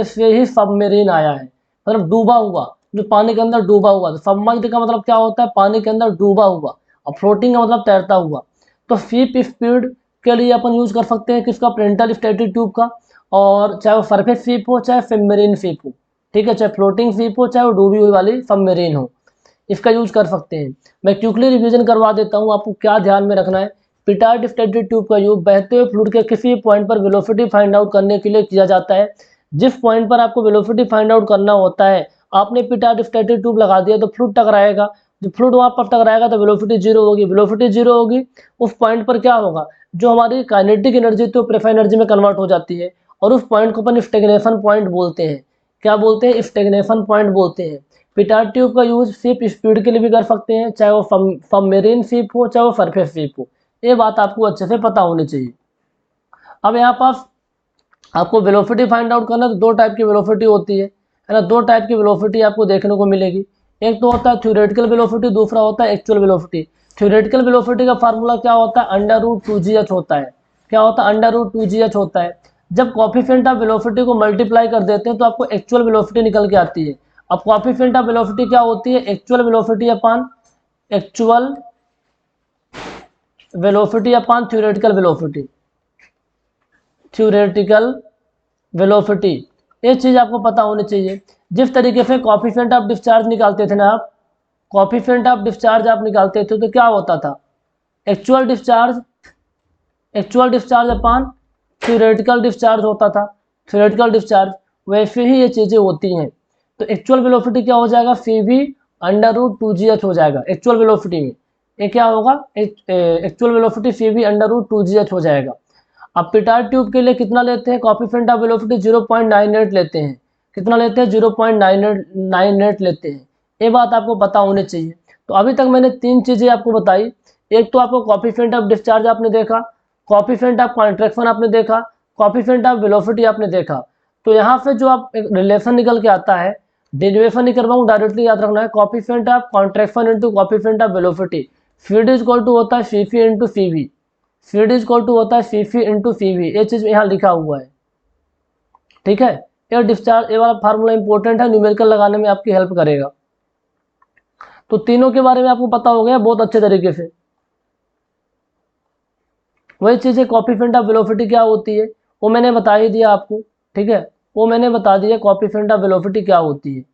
[SPEAKER 1] से ही सबमरीन आया है, मतलब डूबा हुआ, जो पानी के अंदर डूबा हुआ। तो सबमर्ज्ड का मतलब क्या होता है, पानी के अंदर डूबा हुआ, और फ्लोटिंग का मतलब तैरता हुआ। तो शिप स्पीड के लिए अपन यूज कर सकते हैं किसका, प्रिंटल स्टैटिक ट्यूब का। और चाहे वो सरफेस शिप हो चाहे सबमरीन शिप हो, ठीक है, चाहे फ्लोटिंग शिप हो चाहे वो डूबी हुई वाली सबमरीन हो, इसका यूज कर सकते हैं। मैं क्विकली रिवीजन करवा देता हूँ आपको क्या ध्यान में रखना है। पिटार्ड स्टैटिक ट्यूब का यूज बहते हुए फ्लूइड के किसी पॉइंट पर वेलोसिटी फाइंड आउट करने के लिए किया जाता है। जिस पॉइंट पर आपको वेलोसिटी फाइंड आउट करना होता है, आपने पिटार्ड स्टैटिक ट्यूब लगा दिया तो फ्लूइड टकराएगा। जब फ्लूइड वहां पर टकराएगा तो वेलोसिटी जीरो होगी, वेलोसिटी जीरो होगी, उस पॉइंट पर क्या होगा, जो हमारी काइनेटिक एनर्जी तो प्रेशर एनर्जी में कन्वर्ट हो जाती है, और उस पॉइंट को अपन स्टेग्नेशन पॉइंट बोलते हैं। क्या बोलते हैं, स्टेग्नेशन पॉइंट बोलते हैं। पिटार्ड ट्यूब का यूज शिप स्पीड के लिए भी कर सकते हैं, चाहे वो सबमरीन शिप हो चाहे वो सरफेस शिप हो। ये बात आपको अच्छे से पता होनी चाहिए। अब यहाँ पास आपको वेलोसिटी फाइंड आउट करना, तो दो टाइप की वेलोसिटी होती है ना, दो टाइप की वेलोसिटी आपको देखने को मिलेगी। एक तो होता है थ्योरेटिकल वेलोसिटी, दूसरा होता है एक्चुअल वेलोसिटी। थ्योरेटिकल वेलोसिटी का फार्मूला क्या होता है, अंडर रूट 2gh होता है। क्या होता है, अंडर रूट 2gh होता है। जब कॉफिशिएंट ऑफ वेलोसिटी को मल्टीप्लाई कर देते हैं तो आपको एक्चुअल वेलोसिटी निकल के आती है। अब कॉफिशिएंट ऑफ वेलोसिटी क्या होती है, एक्चुअल वेलोसिटी अपान एक्चुअल वेलोसिटी अपान थ्योरेटिकल वेलोसिटी, थ्योरेटिकल वेलोसिटी। ये चीज आपको पता होनी चाहिए। जिस तरीके से कॉफिशिएंट ऑफ डिस्चार्ज निकालते थे ना आप, कॉफिशिएंट ऑफ डिस्चार्ज आप निकालते थे तो क्या होता था, एक्चुअल डिस्चार्ज, एक्चुअल डिस्चार्ज अपान थ्योरेटिकल डिस्चार्ज होता था, थ्योरेटिकल डिस्चार्ज। वैसे ही ये चीजें होती हैं। तो एक्चुअल वेलोसिटी क्या हो जाएगा, CV अंडर रूट 2gh हो जाएगा एक्चुअल वेलोसिटी में। ये क्या होगा, actual velocity CV under root 2gh हो जाएगा। अब पिटार्ड ट्यूब के लिए कितना लेते हैं, कॉफिशिएंट ऑफ वेलोसिटी 0.98 लेते हैं। कितना लेते हैं, 0.98 लेते हैं। ये बात आपको पता होनी चाहिए। तो अभी तक मैंने तीन चीजें आपको बताई। एक तो आपको कॉफिशिएंट ऑफ डिस्चार्ज आपने देखा, कॉफिशिएंट ऑफ कॉन्ट्रैक्शन आपने देखा, कॉफिशिएंट ऑफ वेलोसिटी आपने देखा। तो यहाँ से जो आप एक रिलेशन निकल के आता है, डेरिवेशन नहीं करवाऊँ, डायरेक्टली याद रखना है, coefficient of contraction into coefficient of velocity. Feed is equal to होता है CP into CV, feed is equal to होता है CP इंटू CV। ये चीज यहाँ लिखा हुआ है, ठीक है। ये डिस्चार्ज, ये वाला फार्मूला इंपॉर्टेंट है, न्यूमेरिकल लगाने में आपकी हेल्प करेगा। तो तीनों के बारे में आपको पता हो गया बहुत अच्छे तरीके से। वही चीज़ है, कॉफिशिएंट ऑफ वेलोसिटी क्या होती है वो मैंने बता ही दिया आपको, ठीक है, वो मैंने बता दिया कॉफिशिएंट ऑफ वेलोसिटी क्या होती है।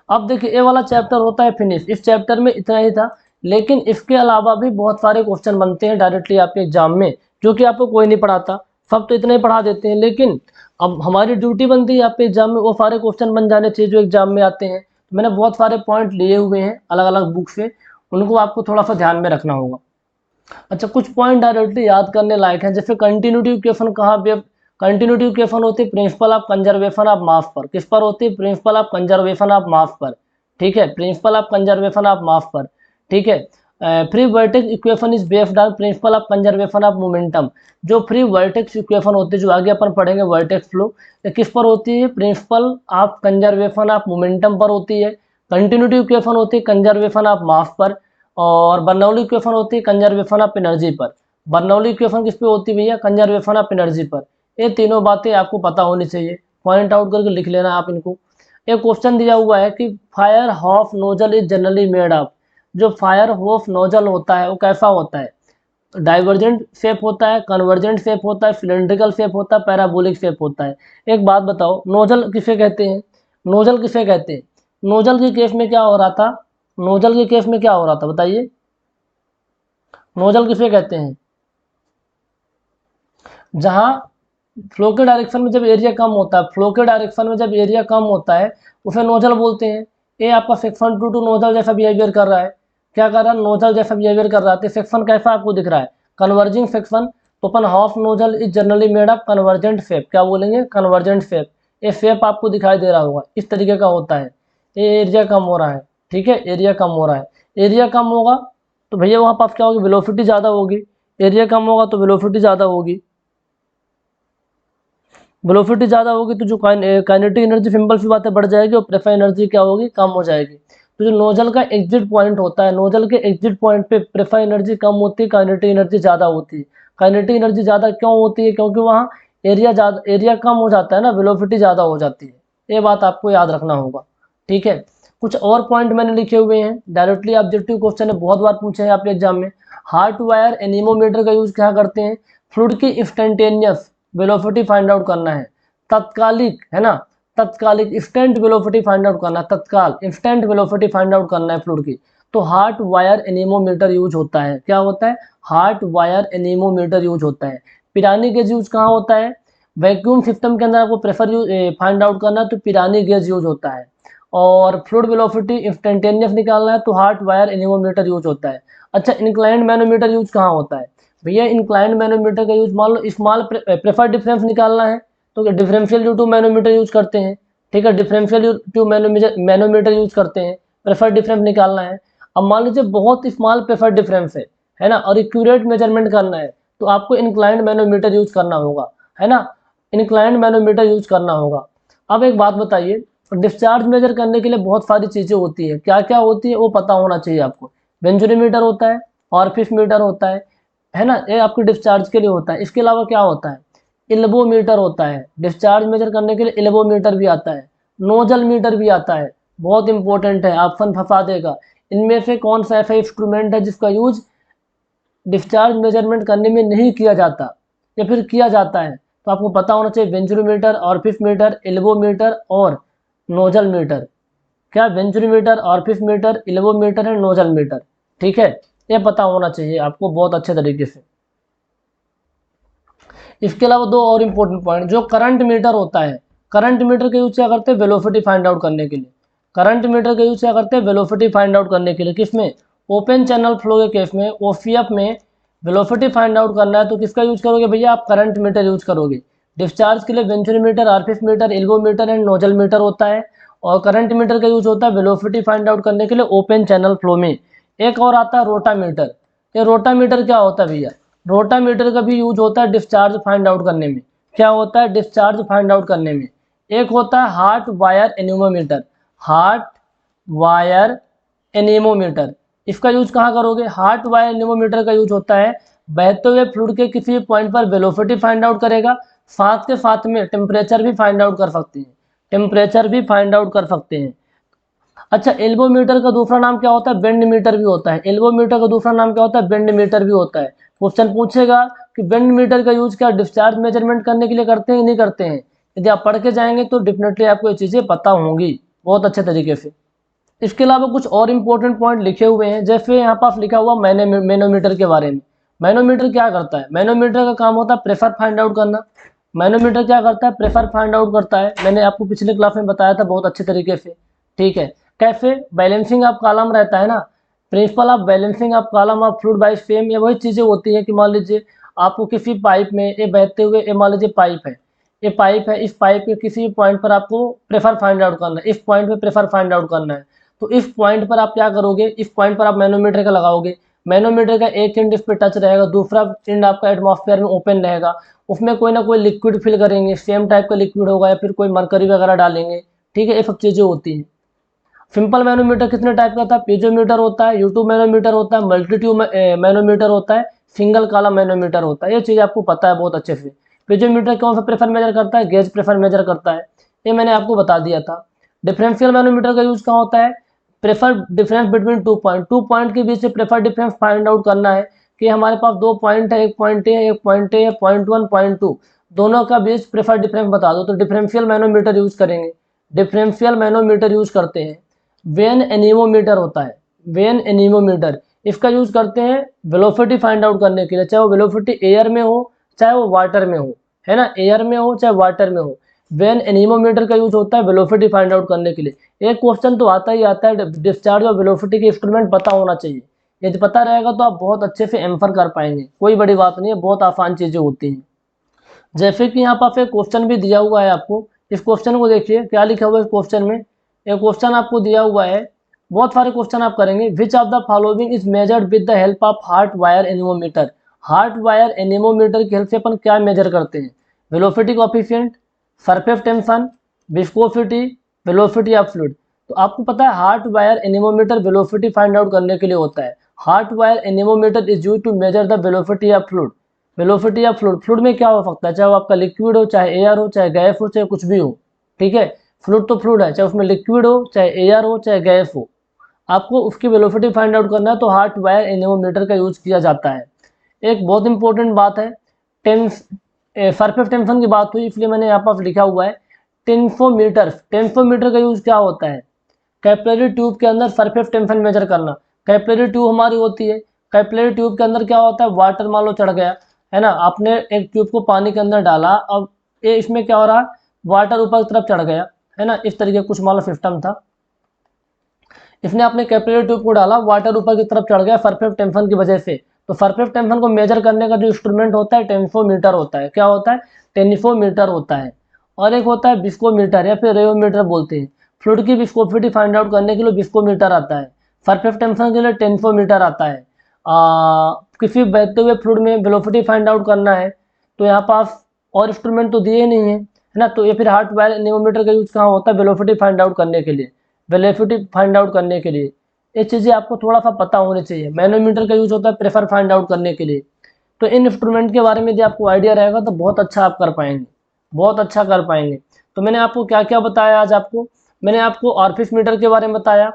[SPEAKER 1] अब देखिए ये वाला चैप्टर होता है फिनिश। इस चैप्टर में इतना ही था, लेकिन इसके अलावा भी बहुत सारे क्वेश्चन बनते हैं डायरेक्टली आपके एग्जाम में, जो कि आपको कोई नहीं पढ़ाता। सब तो इतने ही पढ़ा देते हैं, लेकिन अब हमारी ड्यूटी बनती है आपके एग्जाम में वो सारे क्वेश्चन बन जाने चाहिए जो एग्जाम में आते हैं। तो मैंने बहुत सारे पॉइंट लिए हुए हैं अलग अलग बुक से, उनको आपको थोड़ा सा ध्यान में रखना होगा। अच्छा, कुछ पॉइंट डायरेक्टली याद करने लायक हैं, जैसे कंटिन्यूटी इक्वेशन कहाँ पे, कंटिन्यूटी इक्वेशन होती है principle of conservation of mass पर। किस पर होती है, principle of conservation of mass पर, ठीक है, principle of conservation of mass पर, ठीक है। Free vertex equation is based on principle of conservation of momentum. जो फ्री वर्टेक्स इक्वेशन होती है, जो आगे अपन पढ़ेंगे वर्टेक्स फ्लो, किस पर होती है, principle of conservation of momentum पर होती है। कंटिन्यूटी इक्वेशन होती है कंजर्वेशन ऑफ मास पर, और बर्नौली इक्वेशन होती है कंजर्वेशन ऑफ एनर्जी पर। बर्नौली इक्वेशन किस पे होती है भैया, कंजर्वेशन ऑफ एनर्जी पर। ये तीनों बातें आपको पता होनी चाहिए, पॉइंट आउट करके लिख लेना आप इनको। एक क्वेश्चन दिया हुआ है कि fire hose nozzle is generally made of. जो फायर हॉफ नोजल होता है वो कैसा होता है, डाइवर्जेंट शेप होता है, कन्वर्जेंट शेप होता है, सिलेंड्रिकल शेप होता है, पैराबोलिक शेप होता है। एक बात बताओ, नोजल किसे कहते हैं, नोजल किसे कहते हैं, नोजल के केस में क्या हो रहा था, नोजल के केस में क्या हो रहा था बताइए, नोजल किसे कहते हैं, जहां फ्लो के डायरेक्शन में जब एरिया कम होता है, फ्लो के डायरेक्शन में जब एरिया कम होता है उसे नोजल बोलते हैं। ये आपका सेक्शन 2 नोजल जैसा बिहेवियर कर रहा है। क्या कर रहा है, नोजल जैसा बिहेवियर कर रहा है। तो सेक्शन कैसा आपको दिख रहा है, कन्वर्जिंग सेक्शन। तो अपन half nozzle is generally made of convergent shape, क्या बोलेंगे, कन्वर्जेंट शेप। ये शेप आपको दिखाई दे रहा होगा, इस तरीके का होता है, ये एरिया कम हो रहा है, ठीक है, एरिया कम हो रहा है। एरिया कम होगा तो भैया वहाँ पास क्या होगी, वेलोसिटी ज़्यादा होगी। एरिया कम होगा तो वेलोसिटी ज़्यादा होगी। वेलोसिटी ज़्यादा होगी तो जो काइनेटिक एनर्जी सिंपल सी बात है बढ़ जाएगी और प्रेफर एनर्जी क्या होगी, कम हो जाएगी। तो जो नोजल का एग्जिट पॉइंट होता है, नोजल के एग्जिट पॉइंट पे प्रेफर एनर्जी कम होती है, काइनेटिक एनर्जी ज़्यादा होती है। काइनेटिक एनर्जी ज़्यादा क्यों होती है, क्योंकि वहाँ एरिया कम हो जाता है ना, वेलोसिटी ज़्यादा हो जाती है। ये बात आपको याद रखना होगा। ठीक है, कुछ और पॉइंट मैंने लिखे हुए हैं, डायरेक्टली ऑब्जेक्टिव क्वेश्चन है, बहुत बार पूछे हैं आपके एग्जाम में। हार्ट वायर एनीमोमीटर का यूज क्या करते हैं, फ्लूइड की इंस्टेंटेनियस वेलोसिटी फाइंड आउट करना है, तत्कालिक, है ना, तत्कालिक इंस्टेंट वेलोसिटी फाइंड आउट करना, तत्काल इंस्टेंट वेलोसिटी फाइंड आउट करना है फ्लूइड की, तो हार्ट वायर एनीमोमीटर यूज होता है। क्या होता है, हार्ट वायर एनीमोमीटर यूज होता है। पिरानी गेज यूज कहाँ होता है, वैक्यूम सिस्टम के अंदर आपको प्रेफर फाइंड आउट करना है तो पिरानी गेज यूज होता है। और फ्लूइड वेलोसिटी इंस्टेंटेनियस निकालना है तो हार्ट वायर एनीमोमीटर यूज होता है। अच्छा, इंक्लाइंड मैनोमीटर यूज कहाँ होता है, भैया इंक्लाइंड मैनोमीटर का यूज, मान लो स्मॉल प्रेफर डिफरेंस निकालना है तो differential you tube manometer use करते हैं। ठीक है, differential you tube manometer use करते हैं, प्रेफर डिफरेंस निकालना है। अब मान लीजिए बहुत स्मॉल प्रेफर डिफरेंस है ना, और एक्यूरेट मेजरमेंट करना है तो आपको इंक्लाइंड मैनोमीटर यूज करना होगा, है ना, इंक्लाइंड मैनोमीटर यूज करना होगा। अब एक बात बताइए, डिस्चार्ज मेजर करने के लिए बहुत सारी चीज़ें होती है, क्या क्या होती है वो पता होना चाहिए आपको। बेंजोमीटर होता है, ऑर्फिस मीटर होता है ना, ये आपके डिस्चार्ज के लिए होता है। इसके अलावा क्या होता है, इल्बोमीटर होता है, डिस्चार्ज मेजर करने के लिए इल्बोमीटर भी आता है, नोजल मीटर भी आता है, बहुत इंपॉर्टेंट है, ऑप्शन फंसा देगा। इनमें से कौन सा ऐसा इंस्ट्रूमेंट है जिसका यूज डिस्चार्ज मेजरमेंट करने में नहीं किया जाता या फिर किया जाता है, तो आपको पता होना चाहिए बेंजोमीटर, ऑर्फिस मीटर, इल्बोमीटर और नोजल मीटर। क्या, बेंजोमीटर, ऑर्फिस मीटर, इल्बोमीटर है, नोजल मीटर। ठीक है, ये पता होना चाहिए आपको बहुत अच्छे तरीके से। इसके अलावा दो और इम्पोर्टेंट पॉइंट, जो करंट मीटर होता है, करंट मीटर का यूज क्या करते हैं, वेलोसिटी फाइंड आउट करने के लिए। करंट मीटर का यूज क्या करते हैं, वेलोसिटी फाइंड आउट करने के लिए। किसमें, ओपन चैनल फ्लो के केस में, ओसीएफ में वेलोसिटी फाइंड आउट करना है तो किसका यूज करोगे भैया, आप करंट मीटर यूज करोगे। डिस्चार्ज के लिए venturimeter, orifice meter, elbowmeter and nozzle meter होता है। और करंट मीटर का यूज होता है वेलोसिटी फाइंड आउट करने के लिए ओपन चैनल फ्लो में। एक और आता है रोटामीटर। ये रोटामीटर क्या होता है भैया, रोटामीटर का भी यूज होता है डिस्चार्ज फाइंड आउट करने में। क्या होता है, डिस्चार्ज फाइंड आउट करने में। एक होता है hot wire anemometer, heart wire anemometer, इसका यूज कहाँ करोगे, हार्ट वायर एनीमोमीटर का यूज होता है बहते हुए फ्लूइड के किसी पॉइंट पर वेलोसिटी फाइंड आउट करेगा, साथ के साथ में टेम्परेचर भी फाइंड आउट कर सकते हैं, टेम्परेचर भी फाइंड आउट कर सकते हैं। अच्छा, एल्बोमीटर का दूसरा नाम क्या होता है, बेंड मीटर भी होता है। एल्बोमीटर का दूसरा नाम क्या होता है, बेंड मीटर भी होता है। क्वेश्चन पूछेगा कि बेंड मीटर का यूज क्या डिस्चार्ज मेजरमेंट करने के लिए करते हैं, नहीं करते हैं। यदि आप पढ़ के जाएंगे तो डेफिनेटली आपको ये चीज़ें पता होंगी बहुत अच्छे तरीके से। इसके अलावा कुछ और इंपॉर्टेंट पॉइंट लिखे हुए हैं, जैसे यहाँ पास लिखा हुआ मैनोमीटर के बारे में। मैनोमीटर क्या करता है, मैनोमीटर का काम होता है प्रेशर फाइंड आउट करना। मैनोमीटर क्या करता है, प्रेशर फाइंड आउट करता है, मैंने आपको पिछले क्लास में बताया था बहुत अच्छे तरीके से। ठीक है, कैसे, बैलेंसिंग ऑफ कॉलम रहता है ना, principle of balancing of column of fluid by fame, ये वही चीज़ें होती हैं कि मान लीजिए आपको किसी पाइप में ये बहते हुए, ये मान लीजिए पाइप है, ये पाइप है, इस पाइप के किसी पॉइंट पर आपको प्रेशर फाइंड आउट करना है, इस पॉइंट पे प्रेशर फाइंड आउट करना है। तो इस पॉइंट पर आप क्या करोगे, इस पॉइंट पर आप मैनोमीटर का लगाओगे, मैनोमीटर का एक एंड इस पर टच रहेगा, दूसरा एंड आपका एटमॉस्फेयर में ओपन रहेगा, उसमें कोई ना कोई लिक्विड फिल करेंगे, सेम टाइप का लिक्विड होगा या फिर कोई मरकरी वगैरह डालेंगे। ठीक है, ये सब चीज़ें होती हैं। सिंपल मैनोमीटर कितने टाइप का था, पीजोमीटर होता है, यूट्यूब मैनोमीटर होता है, मल्टीट्यूब मैनोमीटर होता है, सिंगल काला मैनोमीटर होता है। ये चीज़ आपको पता है बहुत अच्छे से। पीजोमीटर कौन सा प्रेशर मेजर करता है, गेज प्रेशर मेजर करता है, ये मैंने आपको बता दिया था। डिफरेंशियल मैनोमीटर का यूज कहाँ होता है, prefer difference between two point के बीच से प्रेफर डिफरेंस फाइंड आउट करना है कि हमारे पास दो पॉइंट है, एक पॉइंट ए, एक पॉइंट ए, पॉइंट 1, पॉइंट 2, दोनों का बीच प्रेफर डिफरेंस बता दो तो डिफरेंशियल मैनोमीटर यूज करेंगे, डिफरेंशियल मैनोमीटर यूज करते हैं। वेन एनीमोमीटर होता है, वेन एनीमोमीटर, इसका यूज करते हैं वेलोसिटी फाइंड आउट करने के लिए, चाहे वो वेलोसिटी एयर में हो चाहे वो वाटर में हो, है ना, एयर में हो चाहे वाटर में हो। वेन एनीमोमीटर का यूज होता है वेलोसिटी फाइंड आउट करने के लिए। एक क्वेश्चन तो आता ही आता है, डिस्चार्ज और वेलोसिटी के इंस्ट्रूमेंट पता होना चाहिए। यदि पता रहेगा तो आप बहुत अच्छे से एंसर कर पाएंगे, कोई बड़ी बात नहीं है, बहुत आसान चीजें होती हैं। जैसे कि यहाँ पर एक क्वेश्चन भी दिया हुआ है आपको, इस क्वेश्चन को देखिए क्या लिखा हुआ है इस क्वेश्चन में। एक क्वेश्चन आपको दिया हुआ है, बहुत सारे क्वेश्चन आप करेंगे। Which of the following is measured with the help of hot wire anemometer. Hot wire anemometer की हेल्प से अपन क्या मेजर करते हैं? Velocity coefficient, surface tension, viscosity, velocity of fluid. तो आपको पता है hot wire anemometer velocity find out करने के लिए होता है। Hot wire anemometer is used to measure the velocity of fluid. Velocity of fluid, fluid में क्या हो सकता है, चाहे वो आपका लिक्विड हो, चाहे एयर हो, चाहे गैस हो, चाहे कुछ भी हो, ठीक है। फ्लूइड तो फ्लूइड है, चाहे उसमें लिक्विड हो, चाहे एयर हो, चाहे गैस हो, आपको उसकी वेलोसिटी फाइंड आउट करना है तो हार्ट वायर एनेमोमीटर का यूज किया जाता है। एक बहुत इंपॉर्टेंट बात है, टेंस सरफेस टेंशन की बात हुई इसलिए मैंने यहाँ पर लिखा हुआ है टेंसोमीटर। टेंसोमीटर का यूज क्या होता है? कैपिलरी ट्यूब के अंदर सरफेस टेंशन मेजर करना। कैपिलरी ट्यूब हमारी होती है, कैपिलरी ट्यूब के अंदर क्या होता है, वाटर मान लो चढ़ गया है ना, आपने एक ट्यूब को पानी के अंदर डाला, अब ये इसमें क्या हो रहा है, वाटर ऊपर की तरफ चढ़ गया है ना, इस तरीके कुछ मान लो सिस्टम था, इसने अपने कैपिलरी ट्यूब को डाला, वाटर ऊपर की तरफ चढ़ गया सरफेस टेंशन की वजह से। तो सरफेस टेंशन को मेजर करने का जो इंस्ट्रूमेंट होता है टेंसोमीटर होता है। क्या होता है? टेंसोमीटर होता है। और एक होता है विस्कोमीटर या फिर रेयोमीटर बोलते हैं। फ्लूइड की विस्कोसिटी फाइंड आउट करने के लिए विस्कोमीटर आता है, सरफेस टेंशन के लिए टेंसोमीटर आता है। किसी बहते हुए फ्लूइड में वेलोसिटी फाइंड आउट करना है तो यहाँ पास और इंस्ट्रूमेंट तो दिए नहीं है ना, तो ये फिर हार्ट वायर एनेमोमीटर का यूज कहाँ होता है? वेलोसिटी फाइंड आउट करने के लिए, वेलोसिटी फाइंड आउट करने के लिए। ये चीज़ें आपको थोड़ा सा पता होनी चाहिए। मैनोमीटर का यूज होता है प्रेशर फाइंड आउट करने के लिए। तो इन इंस्ट्रूमेंट के बारे में यदि आपको आइडिया रहेगा तो बहुत अच्छा आप कर पाएंगे, बहुत अच्छा कर पाएंगे। तो मैंने आपको क्या क्या बताया आज आपको? मैंने आपको ऑर्फिस मीटर के बारे में बताया,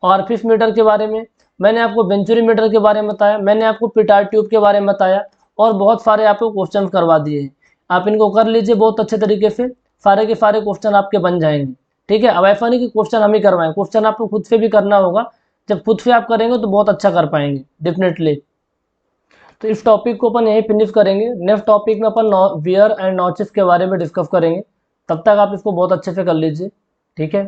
[SPEAKER 1] ऑर्फिस मीटर के बारे में, मैंने आपको वेंचुरी मीटर के बारे में बताया, मैंने आपको पिटार ट्यूब के बारे में बताया, और बहुत सारे आपको क्वेश्चन करवा दिए हैं। आप इनको कर लीजिए बहुत अच्छे तरीके से, सारे के सारे क्वेश्चन आपके बन जाएंगे, ठीक है। अब ऐसा नहीं कि क्वेश्चन हम ही करवाएं, क्वेश्चन आपको खुद से भी करना होगा। जब खुद से आप करेंगे तो बहुत अच्छा कर पाएंगे डेफिनेटली। तो इस टॉपिक को अपन यहीं फिनिश करेंगे। नेक्स्ट टॉपिक में अपन वियर एंड नॉचेस के बारे में डिस्कस करेंगे। तब तक आप इसको बहुत अच्छे से कर लीजिए, ठीक है।